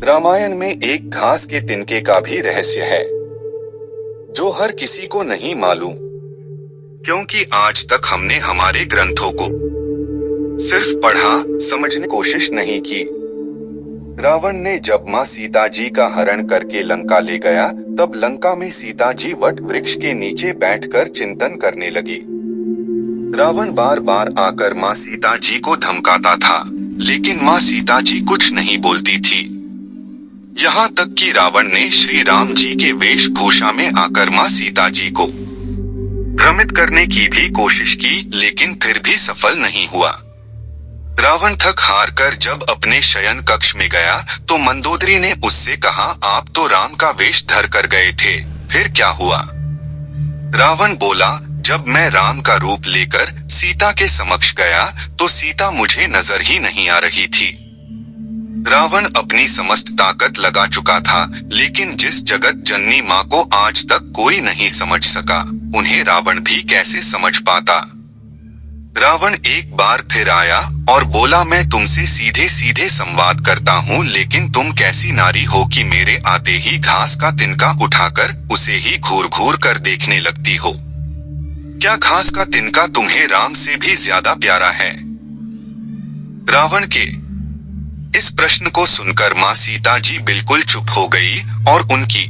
रामायण में एक घास के तिनके का भी रहस्य है जो हर किसी को नहीं मालूम, क्योंकि आज तक हमने हमारे ग्रंथों को सिर्फ पढ़ा, समझने की कोशिश नहीं की। रावण ने जब मां सीता जी का हरण करके लंका ले गया, तब लंका में सीता जी वट वृक्ष के नीचे बैठकर चिंतन करने लगी। रावण बार बार आकर मां सीता जी को धमकाता था, लेकिन मां सीता जी कुछ नहीं बोलती थी। यहाँ तक कि रावण ने श्री राम जी के वेशभूषा में आकर मां सीता जी को भ्रमित करने की भी कोशिश की, लेकिन फिर भी सफल नहीं हुआ। रावण थक हार कर जब अपने शयन कक्ष में गया तो मंदोदरी ने उससे कहा, आप तो राम का वेश धर कर गए थे, फिर क्या हुआ? रावण बोला, जब मैं राम का रूप लेकर सीता के समक्ष गया तो सीता मुझे नजर ही नहीं आ रही थी। रावण अपनी समस्त ताकत लगा चुका था, लेकिन जिस जगत जननी माँ को आज तक कोई नहीं समझ सका, उन्हें रावण भी कैसे समझ पाता। रावण एक बार फिर आया और बोला, मैं तुमसे सीधे सीधे संवाद करता हूँ, लेकिन तुम कैसी नारी हो कि मेरे आते ही घास का तिनका उठाकर उसे ही घूर घूर कर देखने लगती हो। क्या घास का तिनका तुम्हें राम से भी ज्यादा प्यारा है? रावण के इस प्रश्न को सुनकर मां सीता जी बिल्कुल चुप हो गई और उनकी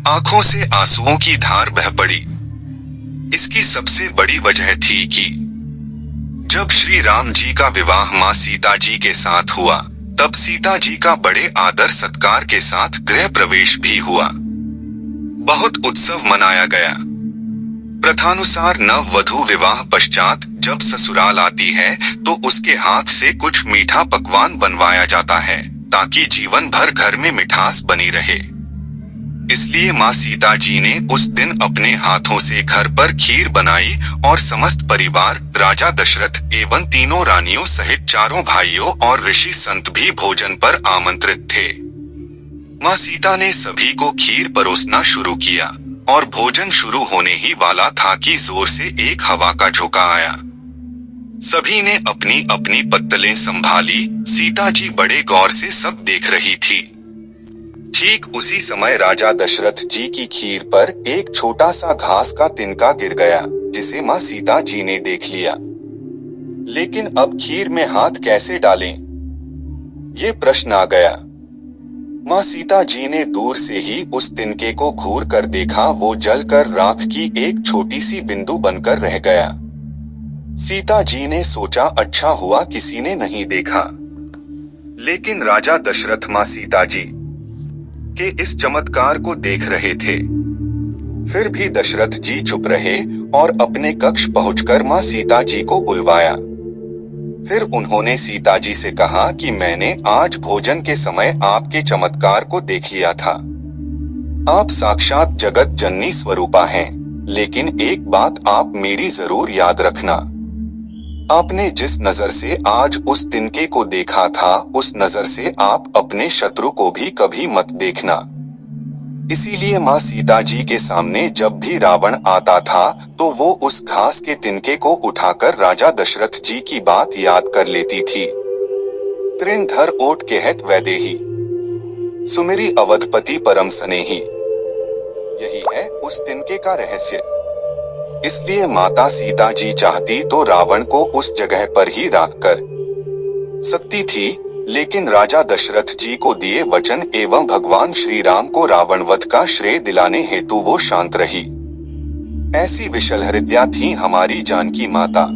आंखों से आंसुओं की धार बह पड़ी। इसकी सबसे बड़ी वजह थी कि जब श्री राम जी का विवाह मां सीता जी के साथ हुआ, तब सीता जी का बड़े आदर सत्कार के साथ गृह प्रवेश भी हुआ। बहुत उत्सव मनाया गया। प्रथानुसार नव वधू विवाह पश्चात जब ससुराल आती है तो उसके हाथ से कुछ मीठा पकवान बनवाया जाता है, ताकि जीवन भर घर में मिठास बनी रहे। इसलिए मां सीता जी ने उस दिन अपने हाथों से घर पर खीर बनाई और समस्त परिवार, राजा दशरथ एवं तीनों रानियों सहित चारों भाइयों और ऋषि संत भी भोजन पर आमंत्रित थे। मां सीता ने सभी को खीर परोसना शुरू किया और भोजन शुरू होने ही वाला था कि जोर से एक हवा का झोंका आया। सभी ने अपनी अपनी पत्तलें संभाली। सीता जी बड़े गौर से सब देख रही थी। ठीक उसी समय राजा दशरथ जी की खीर पर एक छोटा सा घास का तिनका गिर गया, जिसे मां सीता जी ने देख लिया। लेकिन अब खीर में हाथ कैसे डालें? ये प्रश्न आ गया। मां सीता जी ने दूर से ही उस तिनके को घूर कर देखा, वो जलकर राख की एक छोटी सी बिंदु बनकर रह गया। सीता जी ने सोचा, अच्छा हुआ किसी ने नहीं देखा। लेकिन राजा दशरथ मां सीता जी के इस चमत्कार को देख रहे थे। फिर भी दशरथ जी चुप रहे और अपने कक्ष पहुंचकर मां सीता जी को बुलवाया। फिर उन्होंने सीता जी से कहा कि मैंने आज भोजन के समय आपके चमत्कार को देख लिया था। आप साक्षात जगत जननी स्वरूपा हैं, लेकिन एक बात आप मेरी जरूर याद रखना। आपने जिस नजर से आज उस तिनके को देखा था, उस नजर से आप अपने शत्रु को भी कभी मत देखना। इसीलिए मां सीता जी के सामने जब भी रावण आता था तो वो उस घास के तिनके को उठाकर राजा दशरथ जी की बात याद कर लेती थी। त्रिनधर ओट कहत वैदेही, सुमिरी अवधपति परम स्नेही। यही है उस तिनके का रहस्य। इसलिए माता सीता जी चाहती तो रावण को उस जगह पर ही राख कर सकती थी, लेकिन राजा दशरथ जी को दिए वचन एवं भगवान श्री राम को रावण वध का श्रेय दिलाने हेतु वो शांत रही। ऐसी विशल हृदया थी हमारी जानकी माता।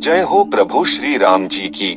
जय हो प्रभु श्री राम जी की।